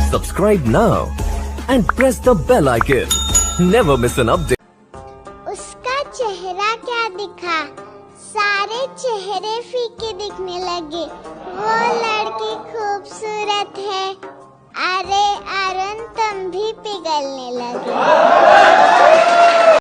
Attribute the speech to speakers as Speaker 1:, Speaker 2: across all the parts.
Speaker 1: Subscribe now and press the bell icon. Never miss an update.
Speaker 2: उसका चेहरा क्या दिखा, सारे चेहरे फीके दिखने लगे। वो लड़की खूबसूरत है, अरे अरुण तुम भी पिघलने लगे।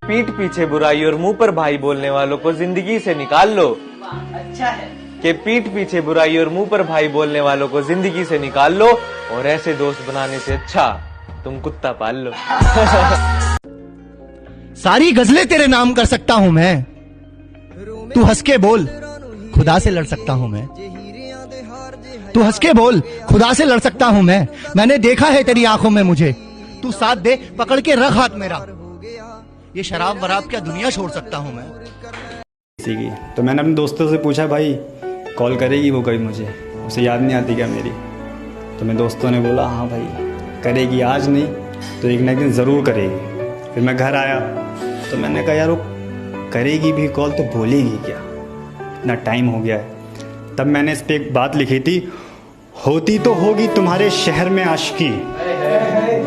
Speaker 3: पीठ पीछे बुराई और मुंह पर भाई बोलने वालों को जिंदगी से निकाल लो। अच्छा है कि पीठ पीछे बुराई और मुंह पर भाई बोलने वालों को जिंदगी से निकाल लो, और ऐसे दोस्त बनाने से अच्छा तुम कुत्ता पाल लो।
Speaker 4: सारी गजलें तेरे नाम कर सकता हूँ मैं, तू हंस के बोल खुदा से लड़ सकता हूँ मैं। तू हंस के बोल खुदा से लड़ सकता हूँ मैं। मैंने देखा है तेरी आंखों में मुझे, तू साथ दे पकड़ के रख हाथ मेरा। ये शराब वराब क्या दुनिया छोड़ सकता हूँ मैं।
Speaker 5: तो मैंने अपने दोस्तों से पूछा, भाई कॉल करेगी वो कभी मुझे, उसे याद नहीं आती क्या मेरी? तो मेरे दोस्तों ने बोला हाँ भाई करेगी, आज नहीं तो एक ना एक दिन ज़रूर करेगी। फिर मैं घर आया तो मैंने कहा यार वो करेगी भी कॉल तो बोलेगी क्या, इतना टाइम हो गया है। तब मैंने इस पर एक बात लिखी थी, होती तो होगी तुम्हारे शहर में आशिकी,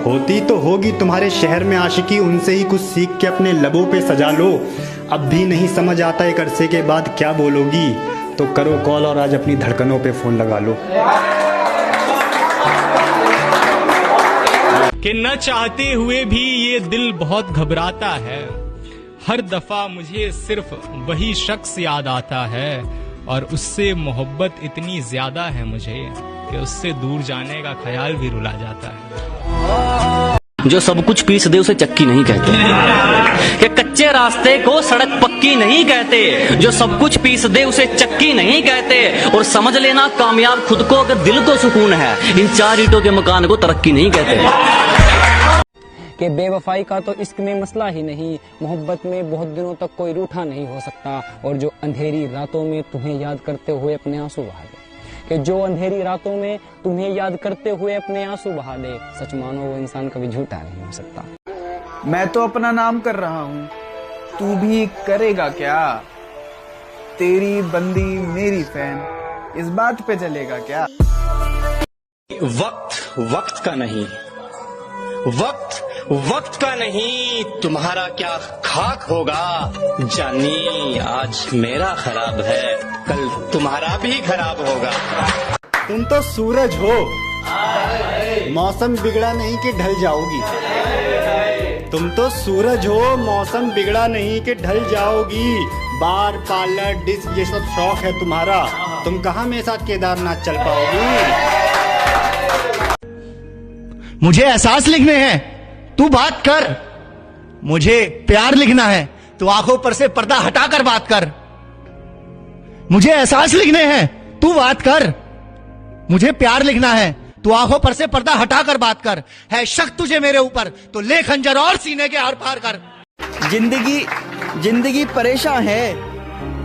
Speaker 5: होती तो होगी तुम्हारे शहर में आशिकी, उनसे ही कुछ सीख के अपने लबों पे सजा लो। अब भी नहीं समझ आता एक अरसे के बाद क्या बोलोगी, तो करो कॉल और आज अपनी धड़कनों पे फोन लगा लो।
Speaker 6: कि न चाहते हुए भी ये दिल बहुत घबराता है, हर दफा मुझे सिर्फ वही शख्स याद आता है, और उससे मोहब्बत इतनी ज्यादा है मुझे कि उससे दूर जाने का ख्याल भी रुला जाता है।
Speaker 7: जो सब कुछ पीस दे उसे चक्की नहीं कहते, कि कच्चे रास्ते को सड़क पक्की नहीं कहते। जो सब कुछ पीस दे उसे चक्की नहीं कहते, और समझ लेना कामयाब खुद को अगर दिल को सुकून है, इन 4 ईंटों के मकान को तरक्की नहीं कहते।
Speaker 8: कि बेवफाई का तो इश्क में मसला ही नहीं, मोहब्बत में बहुत दिनों तक कोई रूठा नहीं हो सकता, और जो अंधेरी रातों में तुम्हें याद करते हुए अपने आंसू बहा दे, कि जो अंधेरी रातों में तुम्हें याद करते हुए अपने आंसू बहा दे, सच मानो वो इंसान कभी झूठा नहीं हो सकता।
Speaker 9: मैं तो अपना नाम कर रहा हूँ, तू भी करेगा क्या? तेरी बंदी मेरी फैन, इस बात पे चलेगा क्या?
Speaker 7: वक्त वक्त का नहीं, वक्त वक्त का नहीं, तुम्हारा क्या खाक होगा। जानी आज मेरा खराब है, कल तुम्हारा भी खराब होगा।
Speaker 5: तुम तो सूरज हो, मौसम बिगड़ा नहीं कि ढल जाओगी। तुम तो सूरज हो, मौसम बिगड़ा नहीं कि ढल जाओगी। बार पार्लर डिश ये सब शौक है तुम्हारा, तुम कहाँ मेरे साथ केदारनाथ चल पाओगी।
Speaker 4: मुझे एहसास लिखने हैं, तू बात कर। मुझे प्यार लिखना है, तू आंखों पर से पर्दा हटाकर बात कर। मुझे एहसास लिखने हैं, तू बात कर। मुझे प्यार लिखना है, तू आंखों पर से पर्दा हटाकर बात कर। है शक तुझे मेरे ऊपर तो ले खंजर और सीने के आर पार कर।
Speaker 9: जिंदगी परेशान है,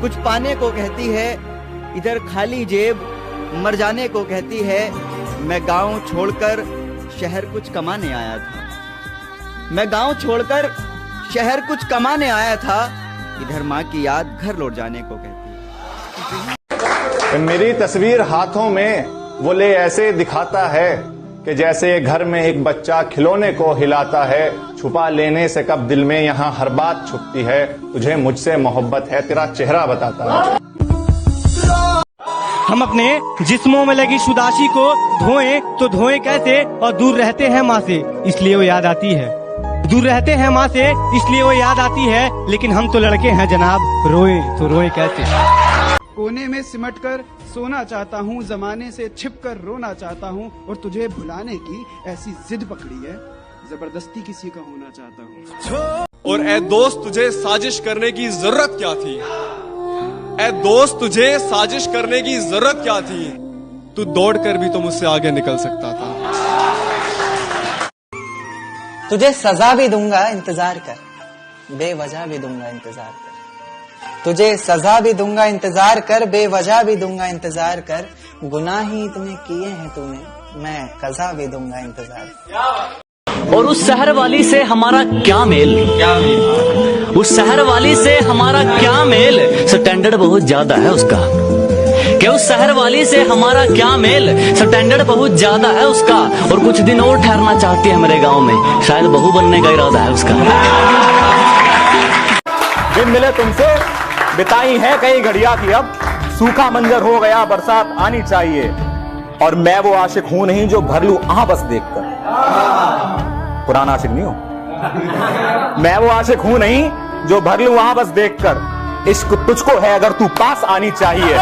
Speaker 9: कुछ पाने को कहती है, इधर खाली जेब मर जाने को कहती है। मैं गांव छोड़कर शहर कुछ कमाने आया था, मैं गांव छोड़कर शहर कुछ कमाने आया था, इधर माँ की याद घर लौट जाने को कहती है।
Speaker 10: मेरी तस्वीर हाथों में वो ले ऐसे दिखाता है कि जैसे घर में एक बच्चा खिलौने को हिलाता है। छुपा लेने से कब दिल में यहाँ हर बात छुपती है, तुझे मुझसे मोहब्बत है तेरा चेहरा बताता है।
Speaker 6: हम अपने जिस्मों में लगी शुदाशी को धोएं तो धोएं कैसे, और दूर रहते हैं माँ से इसलिए वो याद आती है। दूर रहते हैं माँ से इसलिए वो याद आती है, लेकिन हम तो लड़के हैं जनाब, रोए तो रोए कैसे।
Speaker 9: कोने में सिमट कर सोना चाहता हूँ, जमाने से छिप कर रोना चाहता हूँ, और तुझे भुलाने की ऐसी जिद पकड़ी है, जबरदस्ती किसी का होना चाहता हूँ।
Speaker 11: और ए दोस्त तुझे साजिश करने की जरूरत क्या थी? ए दोस्त तुझे साजिश करने की जरूरत क्या थी? तू दौड़ कर भी तो मुझसे आगे निकल सकता था।
Speaker 8: तुझे सजा भी दूंगा इंतजार कर, बेवजह भी दूंगा इंतजार कर। तुझे सजा भी दूंगा इंतजार कर, बेवजह भी दूंगा इंतजार कर। गुनाह ही इतने किए हैं तूने, मैं कज़ा भी दूंगा इंतजार।
Speaker 7: और उस शहर वाली से हमारा क्या मेल, उस शहर वाली से हमारा क्या मेल। स्टैंडर्ड बहुत ज्यादा है उसका, कि उस शहर वाली से हमारा क्या मेल, स्टैंडर्ड बहुत ज्यादा है उसका, और कुछ दिन और ठहरना चाहती है मेरे गांव में, शायद बहू बनने का इरादा है उसका।
Speaker 12: दिन मिले तुमसे बिताई है कई घड़िया की, अब सूखा मंजर हो गया, बरसात आनी चाहिए। और मैं वो आशिक हूं नहीं जो भर लूं आह बस देखकर, पुराना आशिक नहीं हूं। मैं वो आशिक हूं नहीं जो भर लूं आह बस देखकर, इश्क तुझको है अगर तू पास आनी चाहिए।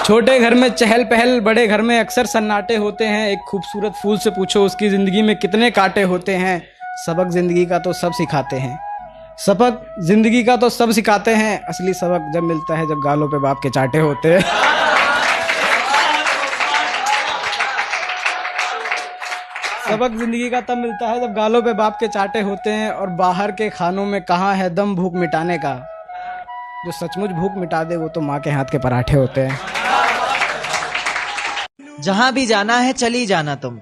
Speaker 8: छोटे घर में चहल पहल, बड़े घर में अक्सर सन्नाटे होते हैं। एक खूबसूरत फूल से पूछो उसकी जिंदगी में कितने कांटे होते हैं। सबक जिंदगी का तो सब सिखाते हैं, सबक जिंदगी का तो सब सिखाते हैं, असली सबक जब मिलता है जब गालों पे बाप के चाटे होते हैं। सबक जिंदगी का तब मिलता है जब गालों पे बाप के चाटे होते हैं। और बाहर के खानों में कहाँ है दम भूख मिटाने का, जो सचमुच भूख मिटा दे वो तो माँ के हाथ के पराठे होते हैं।
Speaker 13: जहां भी जाना है चली जाना तुम,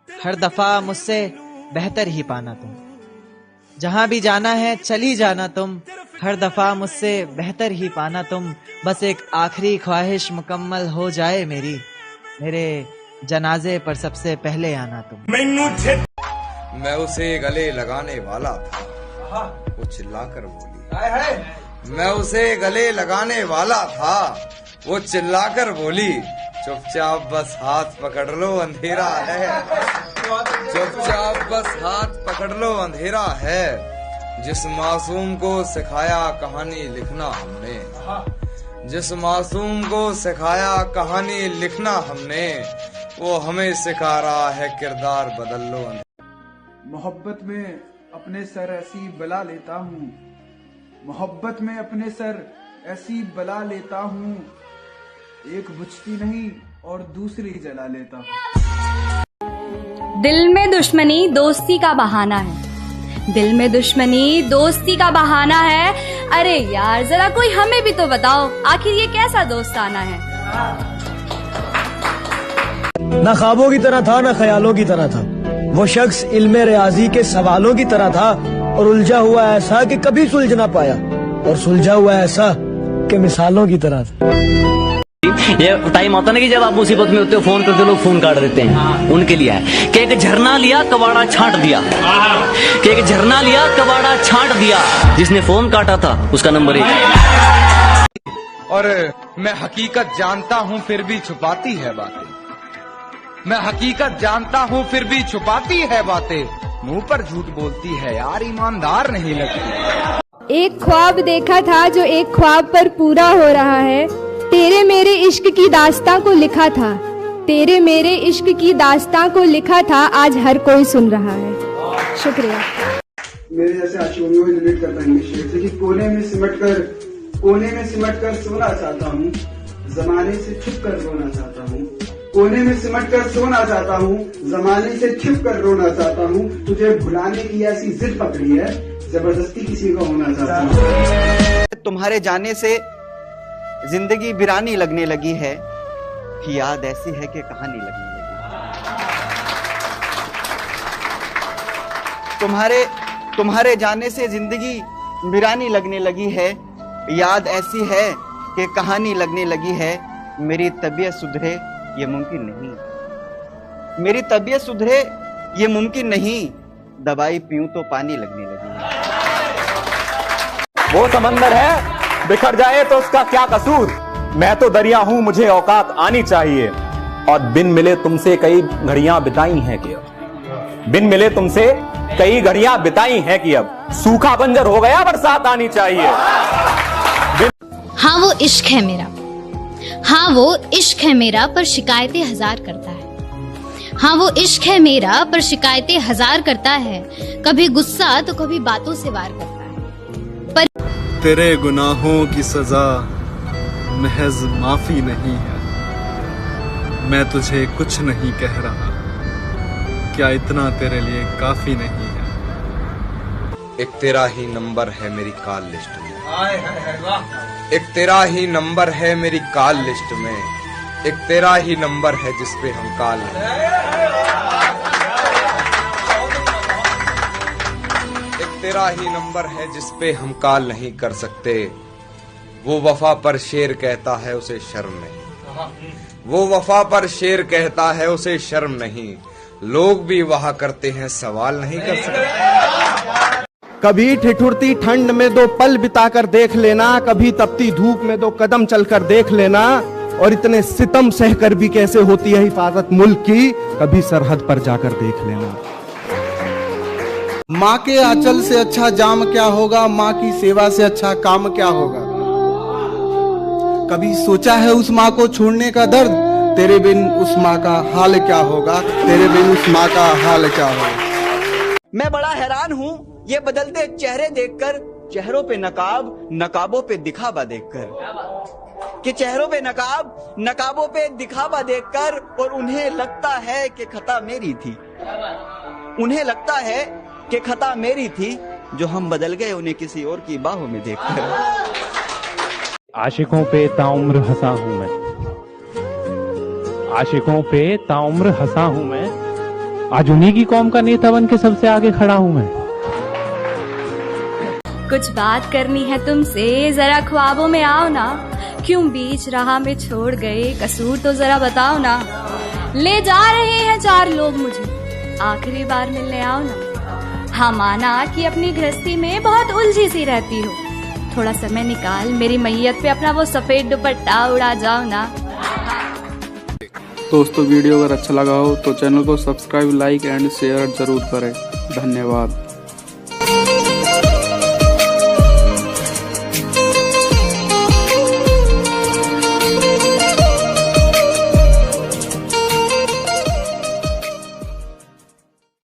Speaker 13: हर दफा मुझसे बेहतर ही पाना तुम। जहां भी जाना है चली जाना तुम, हर दफा मुझसे बेहतर ही पाना तुम। बस एक आखिरी ख्वाहिश मुकम्मल हो जाए मेरी, मेरे जनाजे पर सबसे पहले आना तुम।
Speaker 14: मैं उसे गले लगाने वाला था, वो चिल्लाकर बोली। मैं उसे गले लगाने वाला था, वो चिल्लाकर बोली, चुपचाप बस हाथ पकड़ लो अंधेरा है। चुपचाप बस हाथ पकड़ लो अंधेरा है। जिस मासूम को सिखाया कहानी लिखना हमने, जिस मासूम को सिखाया कहानी लिखना हमने, वो हमें सिखा रहा है किरदार बदल लो।
Speaker 15: मोहब्बत में अपने सर ऐसी बला लेता हूँ, मोहब्बत में अपने सर ऐसी बला लेता हूँ, एक बुझती नहीं और दूसरी जला लेता हूँ।
Speaker 16: दिल में दुश्मनी दोस्ती का बहाना है, दिल में दुश्मनी दोस्ती का बहाना है। अरे यार जरा कोई हमें भी तो बताओ, आखिर ये कैसा दोस्ताना है।
Speaker 17: ना ख्वाबों की तरह था ना ख्यालों की तरह था, वो शख्स इल्मे रियाजी के सवालों की तरह था, और उलझा हुआ ऐसा कि कभी सुलझ ना पाया, और सुलझा हुआ ऐसा कि मिसालों की तरह था।
Speaker 7: ये टाइम आता ना कि जब आप मुसीबत में होते हो, फोन करते लोग फोन काट देते हैं, उनके लिए है कि एक झरना लिया कबाड़ा छांट दिया, कि एक झरना लिया कबाड़ा छांट दिया, जिसने फोन काटा था उसका नंबर 1।
Speaker 14: और मैं हकीकत जानता हूँ फिर भी छुपाती है बातें, मैं हकीकत जानता हूँ फिर भी छुपाती है बातें, मुंह पर झूठ बोलती है यार ईमानदार नहीं लगती।
Speaker 18: एक ख्वाब देखा था जो एक ख्वाब पर पूरा हो रहा है, तेरे मेरे इश्क की दास्तां को लिखा था, तेरे मेरे इश्क की दास्तां को लिखा था, आज हर कोई सुन रहा है। शुक्रिया।
Speaker 15: मेरे जैसे आशिकों को रिलेट करता है शेर से कि कोने में सिमट कर सोना चाहता हूँ, जमाने से छुप कर रोना चाहता हूँ, कोने में सिमट कर सोना चाहता हूँ, जमाने से छुप कर रोना चाहता हूँ। तुझे भुलाने की ऐसी जिद पकड़ी है, जबरदस्ती किसी का होना चाहता हूँ।
Speaker 9: तुम्हारे जाने से जिंदगी वीरानी लगने लगी है, याद ऐसी है कि कहानी लगने लगी। तुम्हारे जाने से जिंदगी वीरानी लगने लगी है, याद ऐसी है कि कहानी लगने लगी है। मेरी तबीयत सुधरे ये मुमकिन नहीं, मेरी तबीयत सुधरे ये मुमकिन नहीं, दवाई पीऊं तो पानी लगने लगी है।
Speaker 12: वो समंदर है बिखर जाए तो उसका क्या कसूर, मैं तो दरिया हूं मुझे औकात आनी चाहिए। और बिन मिले तुमसे कई घड़ियां बिताई हैं कि अब, बिन मिले तुमसे कई घड़ियां बिताई हैं कि अब सूखा बंजर हो गया बरसात आनी चाहिए।
Speaker 19: हाँ वो इश्क है मेरा, हाँ वो इश्क है मेरा पर शिकायतें हजार करता है, हाँ वो इश्क है मेरा पर शिकायतें हजार करता है, कभी गुस्सा तो कभी बातों से वार करता है। पर
Speaker 11: तेरे गुनाहों की सजा महज माफी नहीं है, मैं तुझे कुछ नहीं कह रहा, क्या इतना तेरे लिए काफी नहीं है।
Speaker 14: एक तेरा ही नंबर है मेरी कॉल लिस्ट में, एक तेरा ही नंबर है मेरी कॉल लिस्ट में, एक तेरा ही नंबर है जिसपे हम कॉल एक तेरा ही नंबर है जिसपे हम कॉल नहीं कर सकते, वो वफा पर शेर कहता है उसे शर्म नहीं, वो वफा पर शेर कहता है उसे शर्म नहीं, लोग भी वहा करते हैं सवाल नहीं कर सकते।
Speaker 20: कभी ठिठुरती ठंड में 2 पल बिताकर देख लेना, कभी तपती धूप में 2 कदम चलकर देख लेना, और इतने सितम सहकर भी कैसे होती है हिफाजत मुल्क की, कभी सरहद पर जाकर देख लेना।
Speaker 21: माँ के आंचल से अच्छा जाम क्या होगा, माँ की सेवा से अच्छा काम क्या होगा। कभी सोचा है उस माँ को छोड़ने का दर्द, तेरे बिन उस माँ का हाल क्या होगा, तेरे बिन उस माँ का हाल क्या होगा।
Speaker 9: मैं बड़ा हैरान हूँ ये बदलते चेहरे देखकर, चेहरों पे नकाब, नकाबों पे दिखावा देखकर, कि चेहरों पे नकाब, नकाबों पे दिखावा देखकर, और उन्हें लगता है कि खता मेरी थी, उन्हें लगता है कि खता मेरी थी, जो हम बदल गए उन्हें किसी और की बाहों में देखकर।
Speaker 22: आशिकों पे ताउम्र हंसा हूं मैं, आशिकों पे ताउम्र हंसा हूं मैं, आज उन्हीं की कौम का नेता बन के सबसे आगे खड़ा हूं मैं।
Speaker 16: कुछ बात करनी है तुमसे, जरा ख्वाबों में आओ ना, क्यों बीच राह में छोड़ गए, कसूर तो जरा बताओ ना। ले जा रहे हैं 4 लोग मुझे, आखिरी बार मिलने आओ ना। हाँ माना कि अपनी गृहस्थी में बहुत उलझी सी रहती हो, थोड़ा समय निकाल मेरी मैयत पे अपना वो सफेद दुपट्टा उड़ा जाओ ना।
Speaker 21: दोस्तों वीडियो अगर अच्छा लगा हो तो चैनल को सब्सक्राइब, लाइक एंड शेयर जरूर करें। धन्यवाद।